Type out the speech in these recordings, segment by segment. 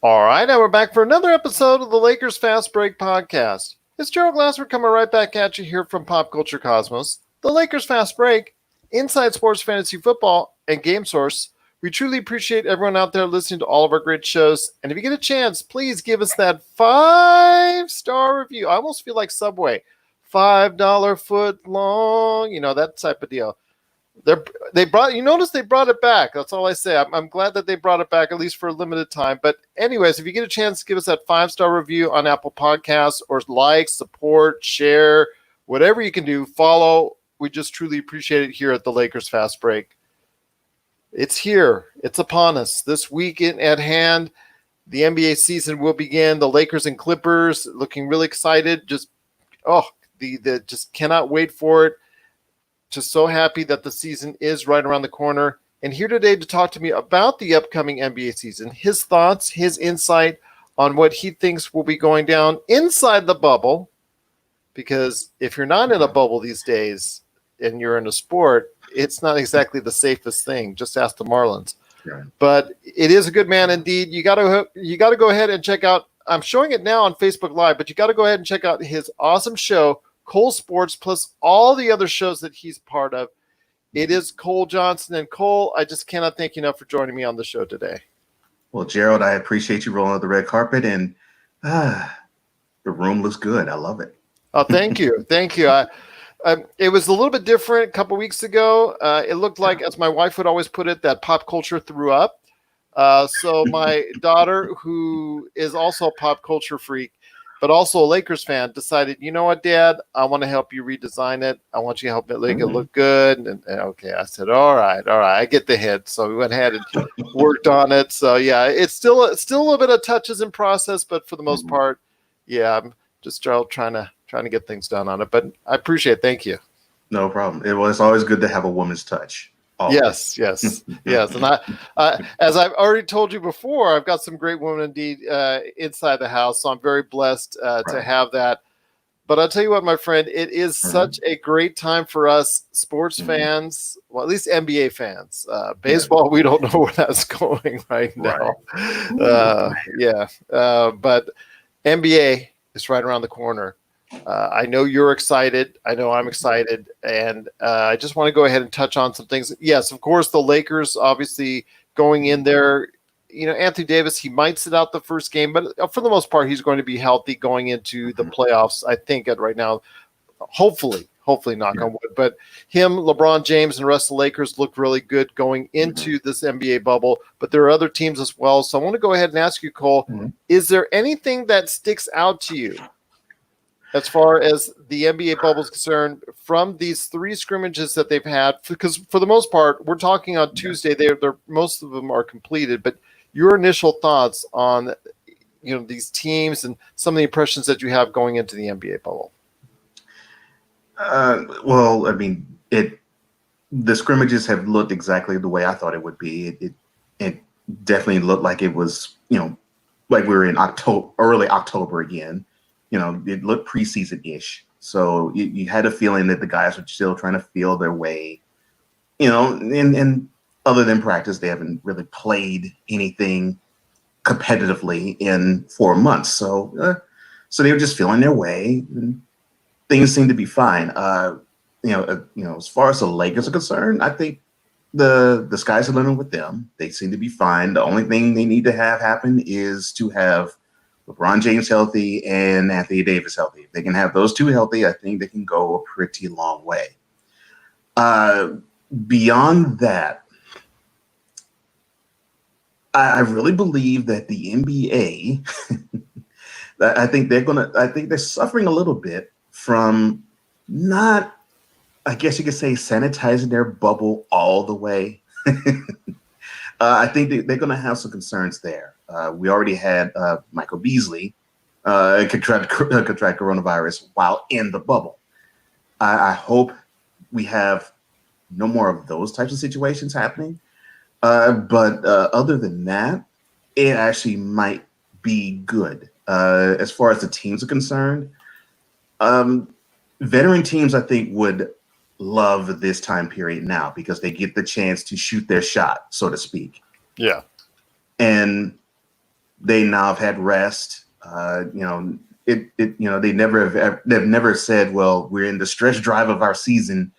All right, now we're back for another episode of the Lakers Fast Break podcast. It's Gerald Glassford coming right back at you here from Pop Culture Cosmos. The Lakers Fast Break, Inside Sports Fantasy Football, and Game Source. We truly appreciate everyone out there listening to all of our great shows. And if you get a chance, please give us that 5-star review. I almost feel like Subway. $5 foot long, that type of deal. You notice they brought it back. That's all I say. I'm glad that they brought it back, at least for a limited time. But anyways, if you get a chance, give us that 5-star review on Apple Podcasts, or like, support, share, whatever you can do, follow. We just truly appreciate it here at the Lakers Fast Break. It's here. It's upon us. This weekend at hand, the NBA season will begin. The Lakers and Clippers looking really excited. Just cannot wait for it. Just so happy that the season is right around the corner. And here today to talk to me about the upcoming NBA season, his thoughts, his insight on what he thinks will be going down inside the bubble. Because if you're not in a bubble these days and you're in a sport, it's not exactly the safest thing. Just ask the Marlins. Right. But it is a good man indeed. You got to go ahead and check out. I'm showing it now on Facebook Live, but you got to go ahead and check out his awesome show, Cole Sportz, plus all the other shows that he's part of. It is Cole Johnson. And Cole, I just cannot thank you enough for joining me on the show today. Well, Gerald, I appreciate you rolling out the red carpet, and the room looks good. I love it. Oh, thank you. Thank you. It was a little bit different a couple weeks ago. It looked like, as my wife would always put it, that pop culture threw up. So my daughter, who is also a pop culture freak, but also a Lakers fan, decided, you know what, Dad, I want to help you redesign it. I want you to help it make it look good. And okay, I said, all right, I get the hint. So we went ahead and worked on it. So yeah, it's still a little bit of touches in process, but for the most part, yeah, I'm just trying to get things done on it. But I appreciate it. Thank you. No problem. It's always good to have a woman's touch. Always. Yes. And I, as I've already told you before, I've got some great women indeed inside the house. So I'm very blessed to have that. But I'll tell you what, my friend, it is such a great time for us sports fans, well, at least NBA fans. Baseball, we don't know where that's going right now. But NBA is right around the corner. I know you're excited. I know I'm excited. And I just want to go ahead and touch on some things. Yes, of course, the Lakers obviously going in there. Anthony Davis, he might sit out the first game, but for the most part, he's going to be healthy going into the playoffs, I think, at right now. Hopefully, knock on wood. But him, LeBron James, and the rest of the Lakers look really good going into this NBA bubble. But there are other teams as well. So I want to go ahead and ask you, Cole, is there anything that sticks out to you as far as the NBA bubble is concerned from these three scrimmages that they've had? Because for the most part, we're talking on Tuesday. They're most of them are completed. But your initial thoughts on these teams and some of the impressions that you have going into the NBA bubble? Well, I mean, the scrimmages have looked exactly the way I thought it would be. It definitely looked like it was, like we were in early October again. It looked preseason-ish. So you had a feeling that the guys were still trying to feel their way, and other than practice, they haven't really played anything competitively in 4 months. So they were just feeling their way, and things seem to be fine. As far as the Lakers are concerned, I think the sky's the limit with them. They seem to be fine. The only thing they need to have happen is to have LeBron James healthy and Anthony Davis healthy. If they can have those two healthy, I think they can go a pretty long way. Beyond that, I really believe that the NBA, I think they're suffering a little bit from not, I guess you could say, sanitizing their bubble all the way. I think they're going to have some concerns there. We already had Michael Beasley contract coronavirus while in the bubble. I hope we have no more of those types of situations happening. But other than that, it actually might be good. As far as the teams are concerned, veteran teams, I think, would love this time period now because they get the chance to shoot their shot, so to speak. Yeah. And They now have had rest. They've never said, well, we're in the stretch drive of our season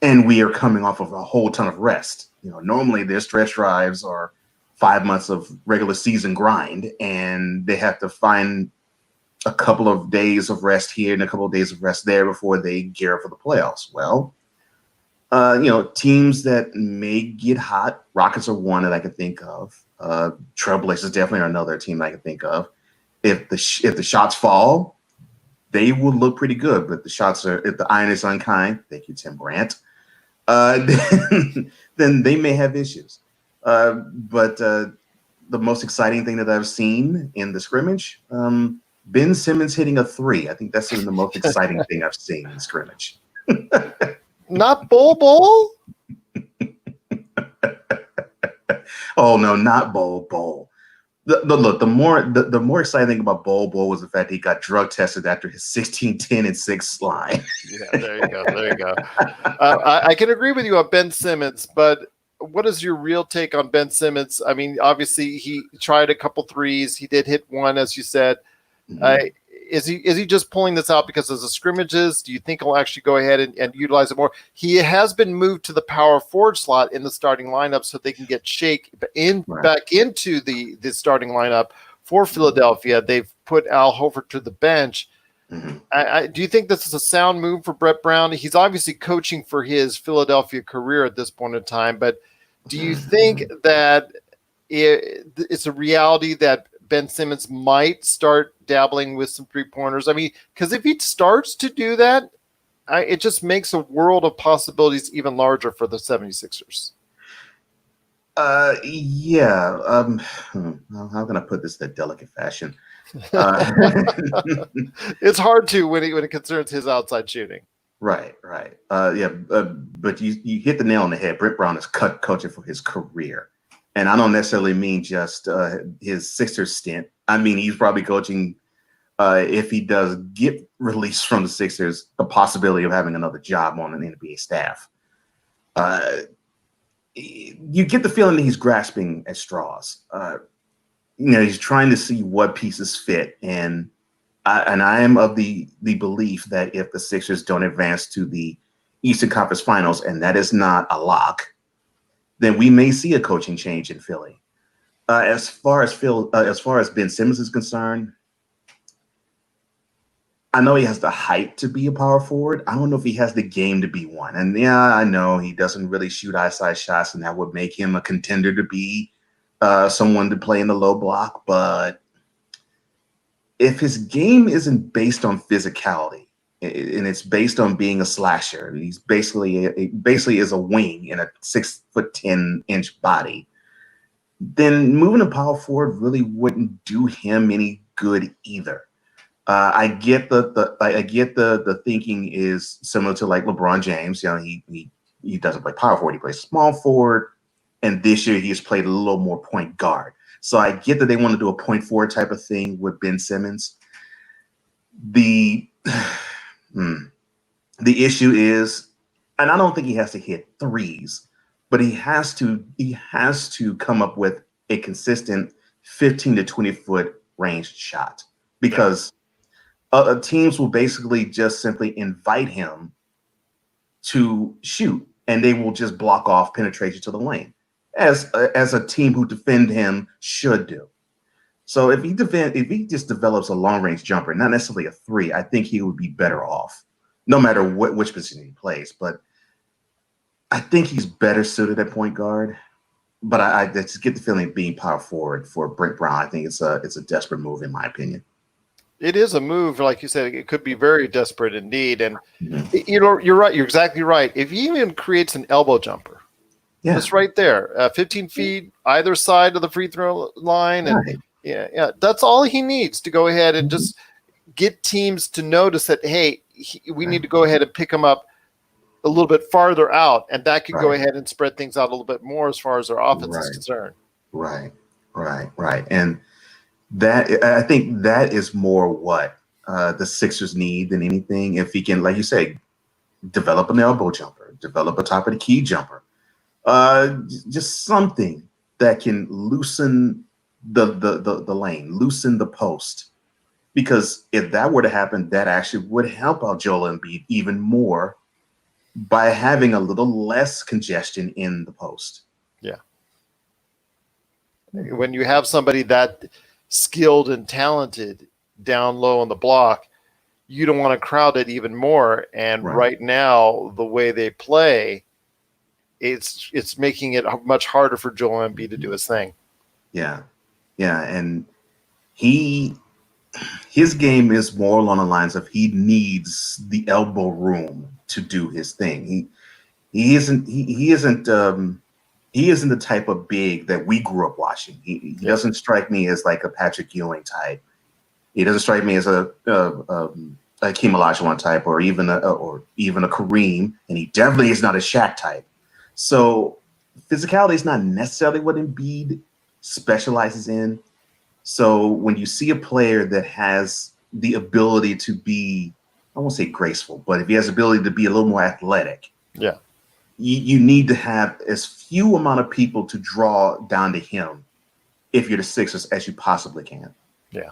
and we are coming off of a whole ton of rest. Normally their stretch drives are 5 months of regular season grind, and they have to find a couple of days of rest here and a couple of days of rest there before they gear up for the playoffs. Well, teams that may get hot, Rockets are one that I can think of. Trailblazers definitely are another team I can think of. If the shots fall, they will look pretty good. But if the iron is unkind, thank you, Tim Brandt, then they may have issues. But the most exciting thing that I've seen in the scrimmage, Ben Simmons hitting a three. I think that's even the most exciting thing I've seen in the scrimmage. Not Bol. Oh no, not Bol. The more exciting thing about Bol was the fact that he got drug tested after his 16, 10, and 6 slide. Yeah, there you go. I can agree with you on Ben Simmons, but what is your real take on Ben Simmons? I mean, obviously he tried a couple threes. He did hit one, as you said. Mm-hmm. Is he just pulling this out because of the scrimmages? Do you think he'll actually go ahead and utilize it more? He has been moved to the power forward slot in the starting lineup so they can get Shake back into the starting lineup for Philadelphia. They've put Al Horford to the bench. Mm-hmm. Do you think this is a sound move for Brett Brown? He's obviously coaching for his Philadelphia career at this point in time, but do you think that it's a reality that Ben Simmons might start dabbling with some three-pointers? I mean, because if he starts to do that, it just makes a world of possibilities even larger for the 76ers. Yeah. How can I put this in a delicate fashion? It's hard to when it concerns his outside shooting. Right. But you hit the nail on the head. Brett Brown is coaching for his career. And I don't necessarily mean just his Sixers stint. I mean, he's probably coaching, if he does get released from the Sixers, the possibility of having another job on an NBA staff. You get the feeling that he's grasping at straws. He's trying to see what pieces fit. And I am of the belief that if the Sixers don't advance to the Eastern Conference Finals, and that is not a lock, then we may see a coaching change in Philly. As far as Ben Simmons is concerned, I know he has the height to be a power forward. I don't know if he has the game to be one. And yeah, I know he doesn't really shoot outside shots, and that would make him a contender to be someone to play in the low block. But if his game isn't based on physicality, and it's based on being a slasher, and he's basically is a wing in a 6'10" body, then moving a power forward really wouldn't do him any good either. I get the thinking is similar to like LeBron James. He doesn't play power forward; he plays small forward, and this year he's played a little more point guard. So I get that they want to do a point forward type of thing with Ben Simmons. The issue is, and I don't think he has to hit threes, but he has to come up with a consistent 15 to 20 foot range shot, because teams will basically just simply invite him to shoot, and they will just block off penetration to the lane, as a team who defend him should do. So if he just develops a long range jumper, not necessarily a three, I think he would be better off, no matter which position he plays. But I think he's better suited at point guard. But I just get the feeling of being power forward for Brett Brown. I think it's a desperate move, in my opinion. It is a move, like you said. It could be very desperate indeed. And you're right. You're exactly right. If he even creates an elbow jumper, just right there, 15 feet either side of the free throw line, and yeah, that's all he needs to go ahead and just get teams to notice that, hey, we need to go ahead and pick him up a little bit farther out, and that could go ahead and spread things out a little bit more as far as our offense is concerned. Right. And that, I think that is more what the Sixers need than anything. If he can, like you say, develop an elbow jumper, develop a top of the key jumper, just something that can loosen the lane, loosen the post. Because if that were to happen, that actually would help out Joel Embiid even more by having a little less congestion in the post. Yeah. When you have somebody that skilled and talented down low on the block, you don't want to crowd it even more. And right now, the way they play, it's making it much harder for Joel Embiid to do his thing. Yeah. Yeah. And his game is more along the lines of he needs the elbow room to do his thing. He isn't the type of big that we grew up watching. He doesn't strike me as like a Patrick Ewing type. He doesn't strike me as a Hakeem Olajuwon type, or even a Kareem, and he definitely is not a Shaq type. So physicality is not necessarily what Embiid specializes in. So when you see a player that has the ability to be, I won't say graceful, but if he has the ability to be a little more athletic, you need to have as few amount of people to draw down to him if you're the Sixers as you possibly can. Yeah,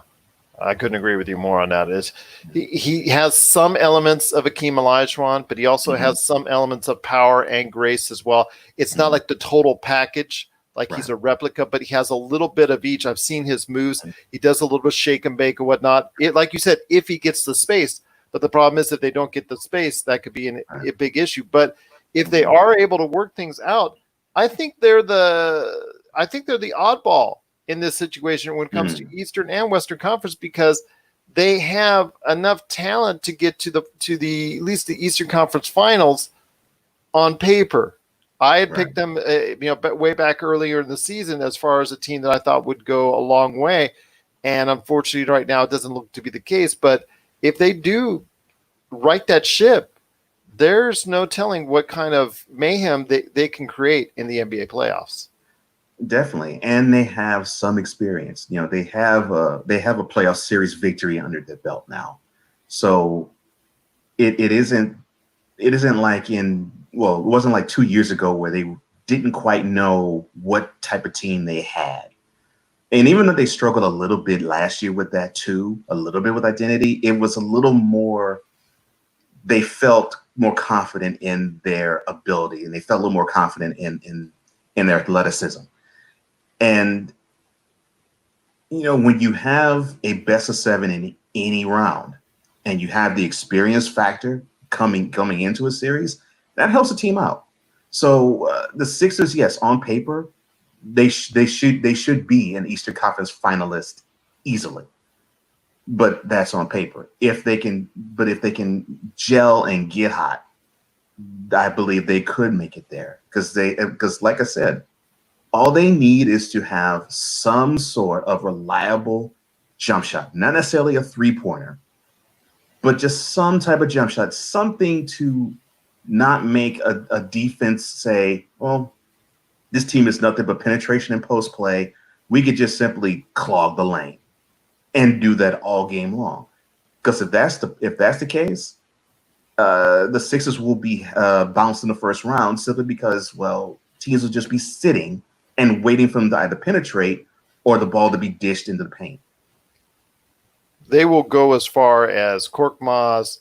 I couldn't agree with you more on that. He has some elements of Hakeem Olajuwon, but he also has some elements of power and grace as well. It's not like the total package. Like he's a replica, but he has a little bit of each. I've seen his moves. He does a little bit of shake and bake and whatnot. Like you said, if he gets the space, but the problem is if they don't get the space, that could be a big issue. But if they are able to work things out, I think they're the oddball in this situation when it comes to Eastern and Western Conference, because they have enough talent to get to the at least the Eastern Conference Finals on paper. I had picked them, way back earlier in the season as far as a team that I thought would go a long way, and unfortunately, right now it doesn't look to be the case. But if they do right that ship, there's no telling what kind of mayhem they can create in the NBA playoffs. Definitely, and they have some experience. They have a playoff series victory under their belt now, so it isn't like it wasn't like 2 years ago where they didn't quite know what type of team they had. And even though they struggled a little bit last year with that too, a little bit with identity, it was a little more, they felt more confident in their ability, and they felt a little more confident in their athleticism. And, when you have a best of 7 in any round and you have the experience factor coming into a series, that helps the team out. So the Sixers, yes, on paper, they should be an Eastern Conference finalist easily, but that's on paper. If they can gel and get hot, I believe they could make it there, because like I said, all they need is to have some sort of reliable jump shot, not necessarily a 3-pointer, but just some type of jump shot, something to not make a defense say, well, this team is nothing but penetration and post play. We could just simply clog the lane and do that all game long. Because if that's the case, the Sixers will be bounced in the first round simply because, well, teams will just be sitting and waiting for them to either penetrate or the ball to be dished into the paint. They will go as far as Korkmaz,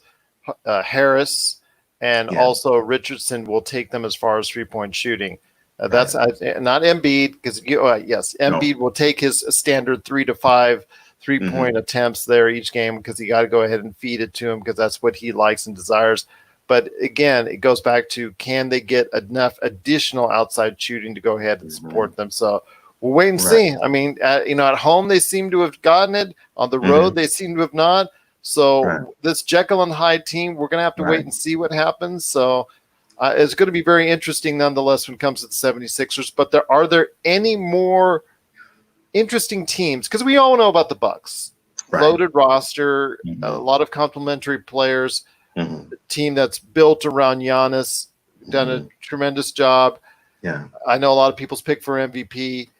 Harris, and also Richardson will take them as far as 3-point shooting. That's not Embiid, because Embiid will take his standard 3 to 5 3-point attempts there each game, because you got to go ahead and feed it to him, because that's what he likes and desires. But again, it goes back to, can they get enough additional outside shooting to go ahead and support them? So we'll wait and see. I mean, at home they seem to have gotten it. On the road they seem to have not. So this Jekyll and Hyde team, we're going to have to wait and see what happens. So it's going to be very interesting nonetheless when it comes to the 76ers. But are there any more interesting teams? Because we all know about the Bucks. Loaded roster, a lot of complementary players, team that's built around Giannis, done a tremendous job. Yeah, I know a lot of people's pick for MVP.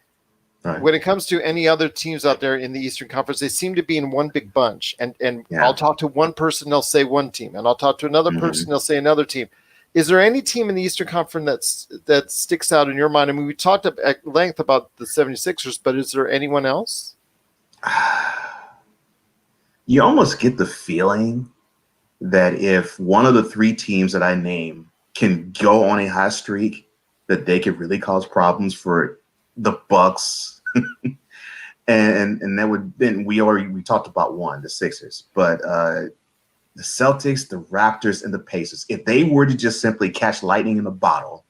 When it comes to any other teams out there in the Eastern Conference, they seem to be in one big bunch. And I'll talk to one person, they'll say one team. And I'll talk to another person, they'll say another team. Is there any team in the Eastern Conference that sticks out in your mind? I mean, we talked at length about the 76ers, but is there anyone else? You almost get the feeling that if one of the three teams that I name can go on a hot streak, that they could really cause problems for the Bucks. and that would then we talked about one, the Sixers, but the Celtics, the Raptors, and the Pacers. If they were to just simply catch lightning in a bottle,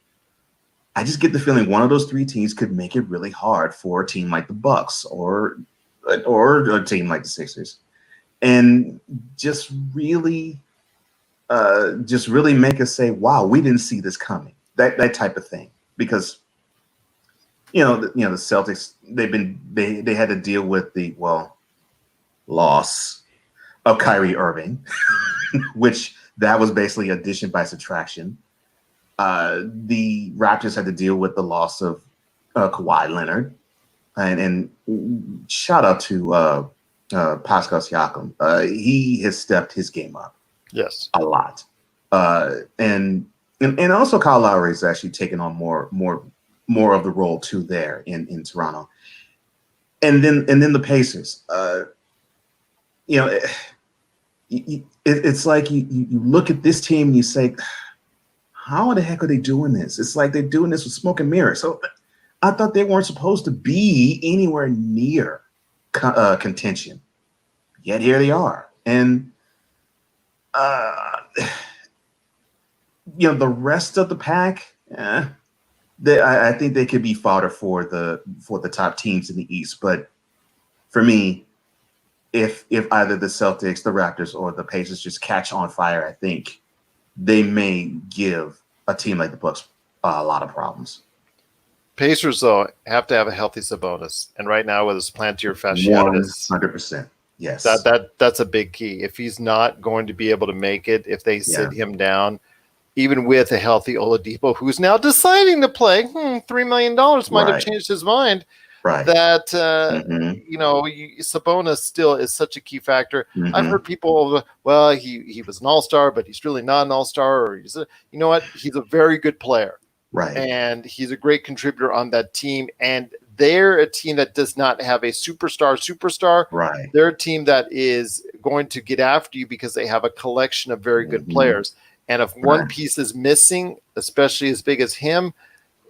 I just get the feeling one of those three teams could make it really hard for a team like the Bucks or a team like the Sixers, and just really make us say, "Wow, we didn't see this coming." That type of thing, because the Celtics, they had to deal with the loss of Kyrie Irving, which that was basically addition by subtraction. The Raptors had to deal with the loss of Kawhi Leonard, and shout out to Pascal Siakam. He has stepped his game up, yes, a lot, and also Kyle Lowry has actually taken on more of the role too there in Toronto, and then the Pacers. It's like you look at this team and you say, how the heck are they doing this? It's like they're doing this with smoke and mirrors. So I thought they weren't supposed to be anywhere near contention, yet here they are. And the rest of the pack, I think they could be fodder for the top teams in the East. But for me, if either the Celtics, the Raptors, or the Pacers just catch on fire, I think they may give a team like the Bucks a lot of problems. Pacers, though, have to have a healthy Sabonis, and right now with his plantar fasciitis, 100%, yes, that's a big key. If he's not going to be able to make it, if they sit him down, even with a healthy Oladipo, who's now deciding to play, $3 million might have changed his mind. Right. That Sabonis still is such a key factor. Mm-hmm. I've heard people, he was an all-star, but he's really not an all-star, or he's a very good player, right? And he's a great contributor on that team. And they're a team that does not have a superstar. Right. They're a team that is going to get after you because they have a collection of very good players. And if one piece is missing, especially as big as him,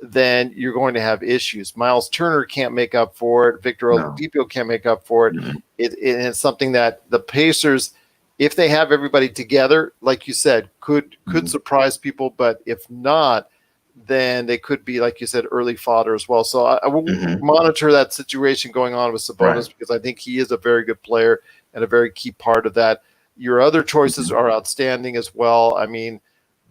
then you're going to have issues. Miles Turner can't make up for it. Victor Oladipo can't make up for it. Mm-hmm. It's something that the Pacers, if they have everybody together, like you said, could surprise people. But if not, then they could be, like you said, early fodder as well. So I will monitor that situation going on with Sabonis because I think he is a very good player and a very key part of that. Your other choices are outstanding as well. I mean,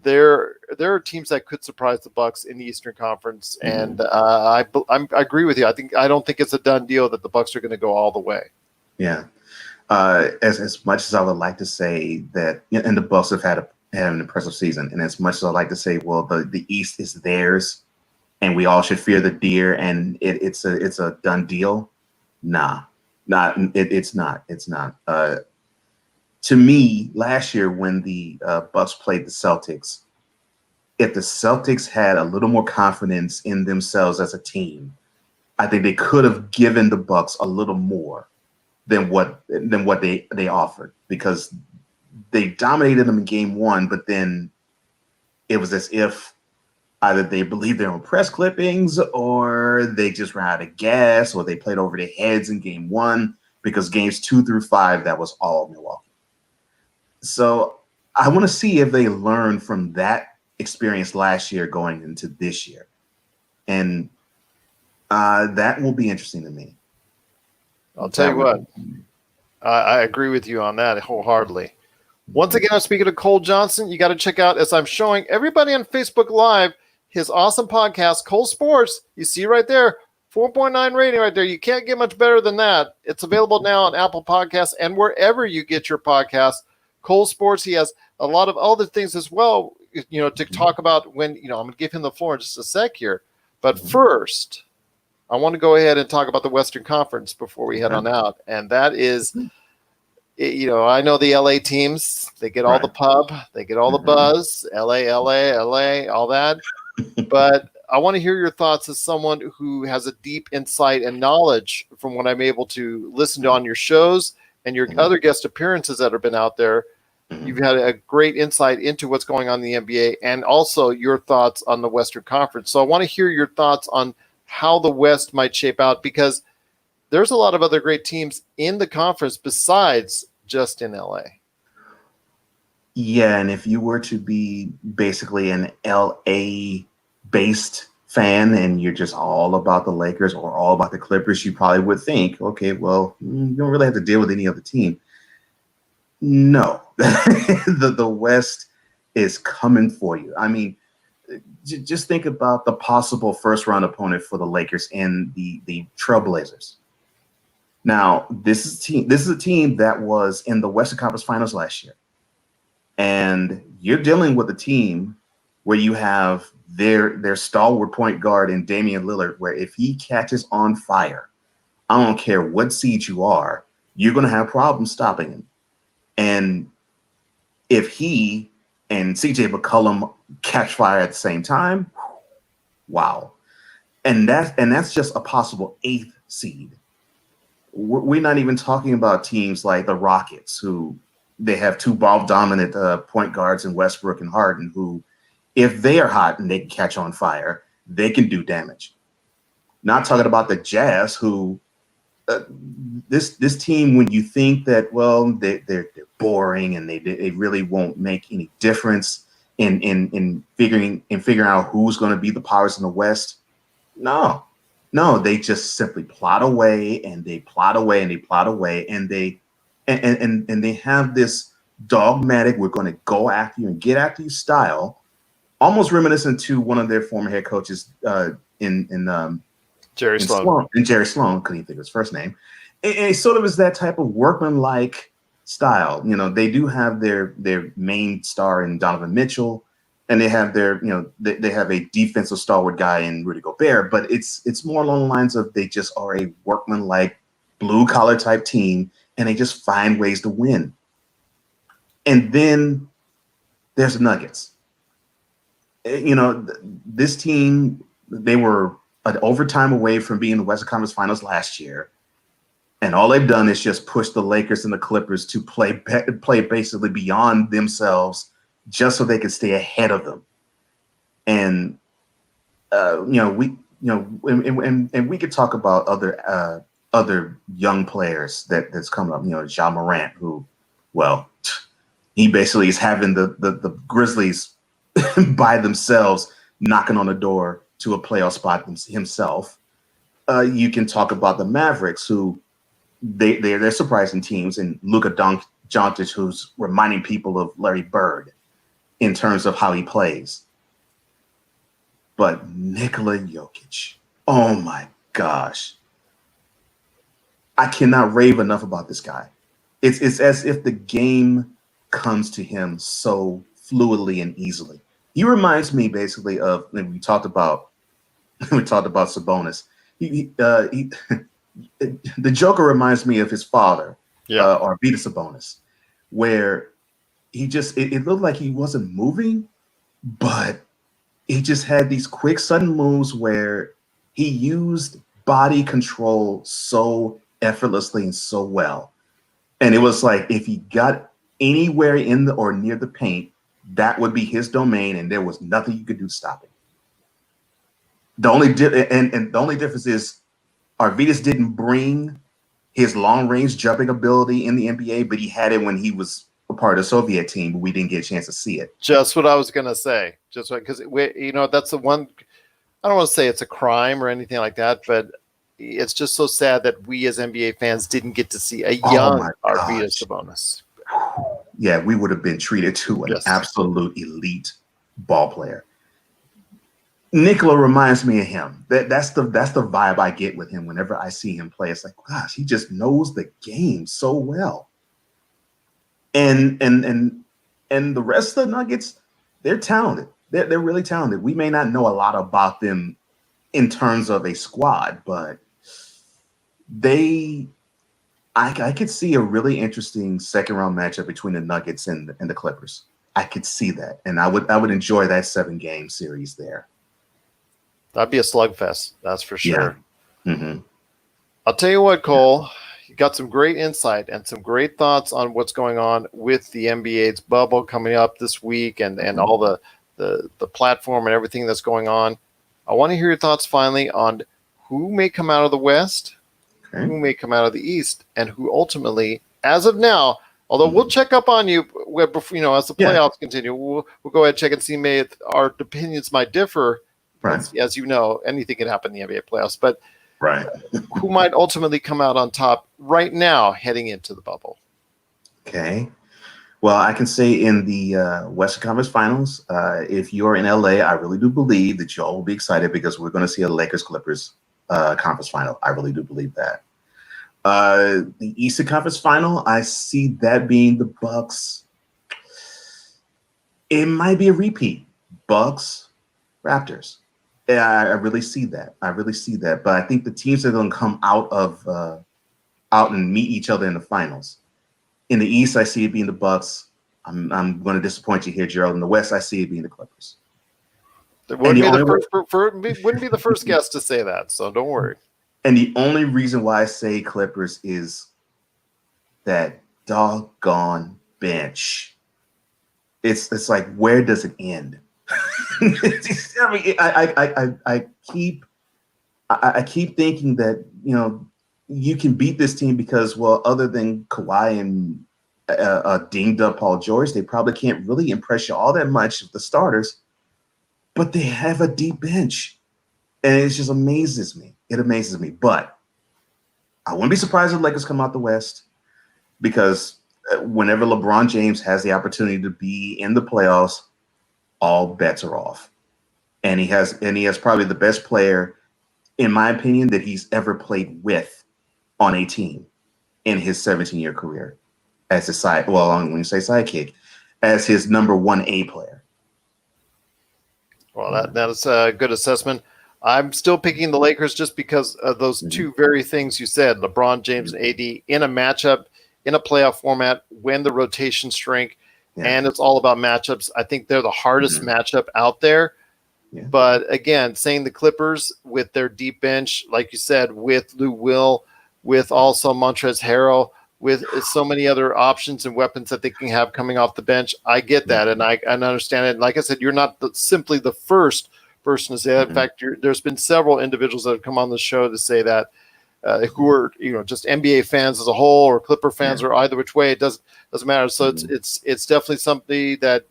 there are teams that could surprise the Bucks in the Eastern Conference, and I agree with you. I don't think it's a done deal that the Bucks are going to go all the way. Yeah, as much as I would like to say that, and the Bucks have had an impressive season, and as much as I like to say, well, the East is theirs, and we all should fear the deer, and it's a done deal. It's not. To me, last year when the Bucks played the Celtics, if the Celtics had a little more confidence in themselves as a team, I think they could have given the Bucks a little more than what they offered, because they dominated them in game one, but then it was as if either they believed their own press clippings or they just ran out of gas or they played over their heads in game one, because games 2 through 5, that was all Milwaukee. So I want to see if they learn from that experience last year going into this year. And that will be interesting to me. I'll tell you what, I agree with you on that wholeheartedly. Once again, I'm speaking to Cole Johnson. You got to check out, as I'm showing everybody on Facebook Live, his awesome podcast, Cole Sportz. You see right there, 4.9 rating right there. You can't get much better than that. It's available now on Apple Podcasts and wherever you get your podcasts. Cole Sportz, he has a lot of other things as well, to talk about when, I'm going to give him the floor in just a sec here. But first, I want to go ahead and talk about the Western Conference before we head on out. And that is, I know the LA teams, they get all the pub, they get all the buzz, LA, all that. But I want to hear your thoughts as someone who has a deep insight and knowledge from what I'm able to listen to on your shows and your other guest appearances that have been out there. You've had a great insight into what's going on in the NBA and also your thoughts on the Western Conference. So I want to hear your thoughts on how the West might shape out, because there's a lot of other great teams in the conference besides just in LA. Yeah, and if you were to be basically an LA based fan and you're just all about the Lakers or all about the Clippers, you probably would think, okay, well, you don't really have to deal with any other team. No, the West is coming for you. I mean, just think about the possible first round opponent for the Lakers and the Trailblazers. Now, this is a team that was in the Western Conference Finals last year. And you're dealing with a team where you have their stalwart point guard in Damian Lillard, where if he catches on fire, I don't care what seed you are, you're going to have problems stopping him. And if he and CJ McCollum catch fire at the same time, wow. And that's just a possible 8th seed. We're not even talking about teams like the Rockets, who they have 2 ball-dominant point guards in Westbrook and Harden, who, if they are hot and they can catch on fire, they can do damage. Not talking about the Jazz, who this team, when you think that, well, they're boring and they really won't make any difference in figuring out who's going to be the powers in the West. No, they just simply plot away and they plot away and they plot away and they have this dogmatic, we're going to go after you and get after you style, almost reminiscent to one of their former head coaches in Jerry Sloan. Jerry Sloan, couldn't even think of his first name. And it sort of is that type of workman-like style. They do have their main star in Donovan Mitchell, and they have they have a defensive stalwart guy in Rudy Gobert, but it's more along the lines of they just are a workman-like blue-collar type team, and they just find ways to win. And then there's the Nuggets. This team, they were an overtime away from being in the Western Conference Finals last year. And all they've done is just push the Lakers and the Clippers to play basically beyond themselves just so they can stay ahead of them. And, we could talk about other young players that's coming up, Ja Morant, who, well, he basically is having the Grizzlies by themselves knocking on the door to a playoff spot himself. You can talk about the Mavericks, who they're surprising teams, and Luka Doncic, who's reminding people of Larry Bird in terms of how he plays. But Nikola Jokic, oh my gosh. I cannot rave enough about this guy. It's as if the game comes to him so fluidly and easily. He reminds me basically of, we talked about Sabonis. The Joker reminds me of his father, Arvydas Sabonis, where he just it looked like he wasn't moving, but he just had these quick, sudden moves where he used body control so effortlessly and so well. And it was like if he got anywhere in the or near the paint, that would be his domain, and there was nothing you could do to stop it. The only difference is Arvydas didn't bring his long-range jumping ability in the NBA, but he had it when he was a part of the Soviet team, but we didn't get a chance to see it. Just what I was going to say. Just because that's the one. I don't want to say it's a crime or anything like that, but it's just so sad that we as NBA fans didn't get to see a young Arvydas Sabonis. Yeah, we would have been treated to an absolute elite ball player. Nikola reminds me of him. That's the vibe I get with him whenever I see him play. It's like, gosh, he just knows the game so well. And the rest of the Nuggets, they're talented. They're really talented. We may not know a lot about them in terms of a squad, but they I could see a really interesting second round matchup between the Nuggets and the Clippers. I could see that, and I would enjoy that 7-game series there. That'd be a slugfest, that's for sure. Yeah. Mm-hmm. I'll tell you what, Cole, you got some great insight and some great thoughts on what's going on with the NBA's bubble coming up this week and all the platform and everything that's going on. I want to hear your thoughts finally on who may come out of the West, who may come out of the East, and who ultimately, as of now, although we'll check up on you, as the playoffs continue, we'll go ahead and check and see if our opinions might differ. Right. As you know, anything can happen in the NBA playoffs, but right. who might ultimately come out on top right now heading into the bubble? Okay. Well, I can say in the Western Conference Finals, if you're in LA, I really do believe that y'all will be excited because we're going to see a Lakers-Clippers conference final. I really do believe that. The Eastern Conference Final, I see that being the Bucks. It might be a repeat. Bucks, Raptors. Yeah, I really see that. But I think the teams that are going to come out and meet each other in the finals. In the East, I see it being the Bucks. I'm going to disappoint you here, Gerald. In the West, I see it being the Clippers. It wouldn't be the first guest to say that, so don't worry. And the only reason why I say Clippers is that doggone bench. It's like, where does it end? I mean, I keep thinking that you can beat this team because, well, other than Kawhi and dinged up Paul George, they probably can't really impress you all that much with the starters. But they have a deep bench, and it just amazes me. It amazes me. But I wouldn't be surprised if the Lakers come out the West because whenever LeBron James has the opportunity to be in the playoffs, all bets are off. And he has probably the best player, in my opinion, that he's ever played with on a team in his 17-year career as a when you say sidekick, as his number 1A player. Well, that is a good assessment. I'm still picking the Lakers just because of those two very things you said, LeBron James and AD in a matchup, in a playoff format, when the rotations shrink, and it's all about matchups. I think they're the hardest matchup out there. Yeah. But again, saying the Clippers with their deep bench, like you said, with Lou Will, with also Montrezl Harrell, with so many other options and weapons that they can have coming off the bench, I get that, and I understand it. And like I said, you're not simply the first person to say that. In fact, there's been several individuals that have come on the show to say that, who are just NBA fans as a whole or Clipper fans or either which way. It doesn't matter. So it's definitely something that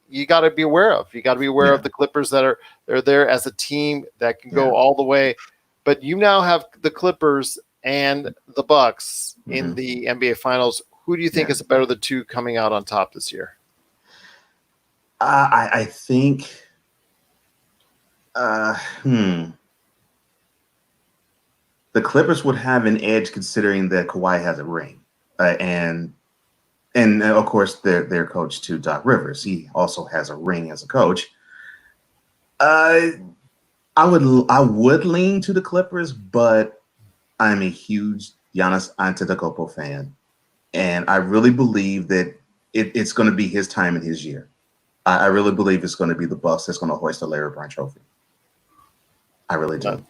you got to be aware of. You got to be aware of the Clippers they're there as a team that can go all the way. But you now have the Clippers and the Bucks in the NBA Finals. Who do you think is the better of the two coming out on top this year? I think the Clippers would have an edge considering that Kawhi has a ring, and of course their coach too, Doc Rivers. He also has a ring as a coach. I would lean to the Clippers, but I'm a huge Giannis Antetokounmpo fan, and I really believe that it's going to be his time and his year. I really believe it's going to be the Bucks that's going to hoist the Larry Brown Trophy. I really do.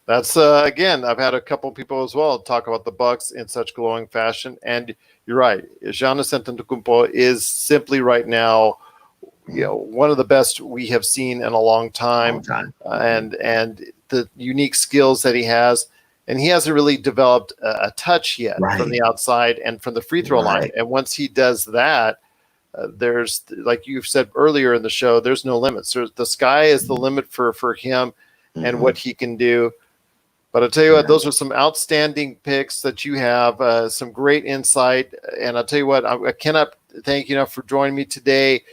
That's again, I've had a couple people as well talk about the Bucks in such glowing fashion, and you're right. Giannis Antetokounmpo is simply right now, one of the best we have seen in a long time. And the unique skills that he has. And he hasn't really developed a touch yet from the outside and from the free throw line. And once he does that, there's, like you've said earlier in the show, there's no limits. The sky is the limit for him and what he can do. But I'll tell you what, those are some outstanding picks that you have, some great insight. And I'll tell you what, I cannot thank you enough for joining me today.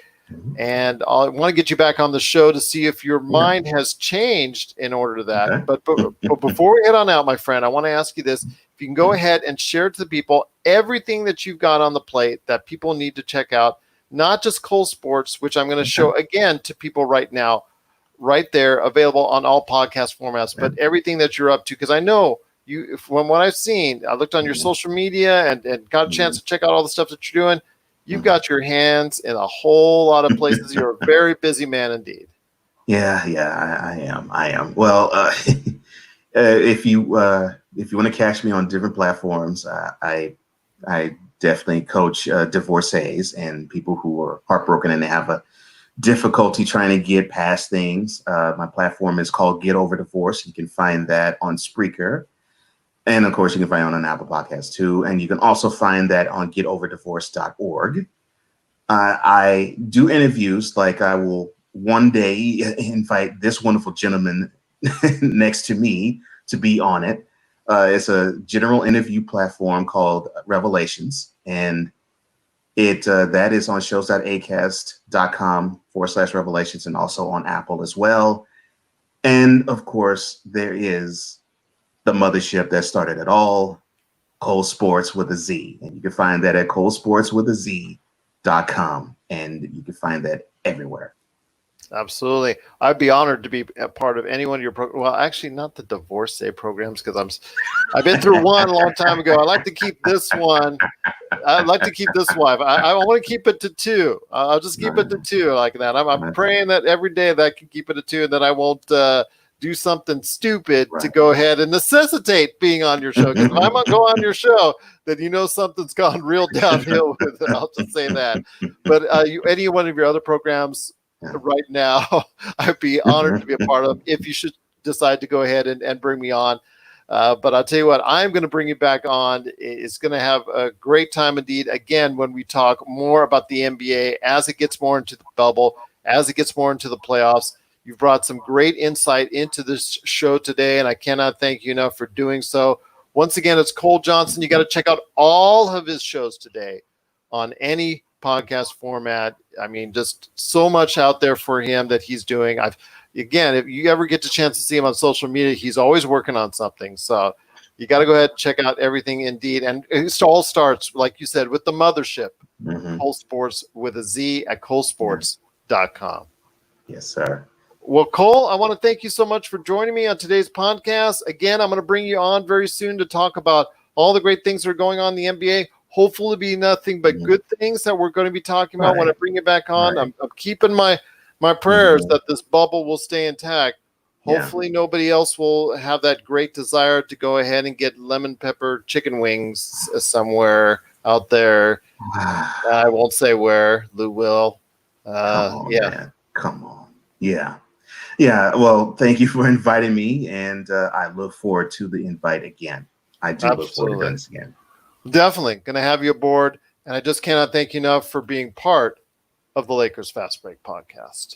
And I want to get you back on the show to see if your mind has changed in order to that. Okay. But before we head on out, my friend, I want to ask you this. If you can go ahead and share to the people everything that you've got on the plate that people need to check out, not just Cole Sportz, which I'm going to show again to people right now, right there, available on all podcast formats, but everything that you're up to, because I know from what I've seen, I looked on your social media and got a chance to check out all the stuff that you're doing. You've got your hands in a whole lot of places. You're a very busy man indeed. Yeah, I am. Well, if you want to catch me on different platforms, I definitely coach divorcees and people who are heartbroken and they have a difficulty trying to get past things. My platform is called Get Over Divorce. You can find that on Spreaker. And of course, you can find it on an Apple Podcast too. And you can also find that on getoverdivorce.org. I do interviews, like I will one day invite this wonderful gentleman next to me to be on it. It's a general interview platform called Revelations. And that is on shows.acast.com/revelations and also on Apple as well. And of course, there is the mothership that started it all, Cole Sportz with a Z. And you can find that at colesportswithaz.com. And you can find that everywhere. Absolutely. I'd be honored to be a part of any one of your programs. Well, actually, not the divorcee programs, because I've been through one a long time ago. I like to keep this one. I'd like to keep this wife. I want to keep it to 2. I'll just keep it to 2 like that. I'm praying that every day that I can keep it to 2 and that I won't do something stupid to go ahead and necessitate being on your show. Because if I'm going to go on your show, then something's gone real downhill with it. I'll just say that. But any one of your other programs, right now, I'd be honored to be a part of if you should decide to go ahead and bring me on. But I'll tell you what, I'm going to bring you back on. It's going to have a great time indeed. Again, when we talk more about the NBA, as it gets more into the bubble, as it gets more into the playoffs. You've brought some great insight into this show today, and I cannot thank you enough for doing so. Once again, it's Cole Johnson. You got to check out all of his shows today on any podcast format. I mean, just so much out there for him that he's doing. Again, if you ever get the chance to see him on social media, he's always working on something. So you got to go ahead and check out everything indeed. And it all starts, like you said, with the mothership, Cole Sportz with a Z at colesports.com. Yes, sir. Well, Cole, I want to thank you so much for joining me on today's podcast. Again, I'm going to bring you on very soon to talk about all the great things that are going on in the NBA. Hopefully be nothing but good things that we're going to be talking about when I bring you back on. I'm keeping my prayers that this bubble will stay intact. Hopefully nobody else will have that great desire to go ahead and get lemon pepper chicken wings somewhere out there. I won't say where. Lou will. Man. Come on. Yeah. Well, thank you for inviting me, and I look forward to the invite again. I do look forward to doing this again. Definitely going to have you aboard, and I just cannot thank you enough for being part of the Lakers Fast Break podcast.